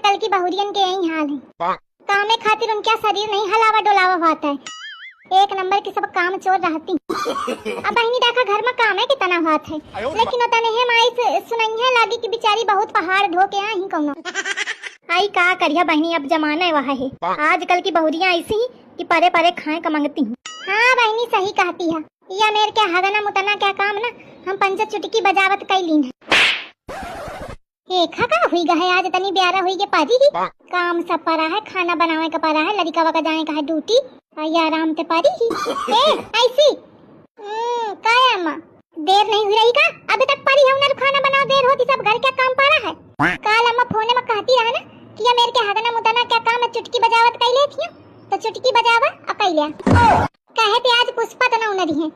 आजकल की बहुरियन के यही हाल है। कामे खातिर उनका शरीर नहीं हलावा डोलावा होता है। एक नंबर की सब काम चोर रहती। अब बहनी देखा घर में काम है कितना हाथ है, लेकिन उतने है माई से सुनैया लागी कि बेचारी बहुत पहाड़ ढो के आई कौनो। आई का करिया बहनी, अब जमाना वह है। आजकल की बहुरियां ऐसी ही कि परे परे खाए का मांगती हैं। हाँ बहनी सही कहती है। या मेरे के हगना मुतना क्या काम ना, हम पंच चुटकी बजावत कैलीन है। खा हुई गए आज तनी ब्यारा हुई के पाजी ही काम सब परा है, खाना बनावे का परा है, लड़का वका जाने का है ड्यूटी, आई आराम ते पारी ही। ऐसी का अम्मा देर नहीं हुई रही का? अभी तक परी है उन्हें खाना बनाओ, देर होती सब घर क्या काम परा है। काल अम्मा फोन में कहती रहा ना कि या मेरे के हगना मुतना क्या काम है, चुटकी बजावत कैले थी तो चुटकी बजावा अकेले कहे पे आज पुष्पा तो ना उनरी है।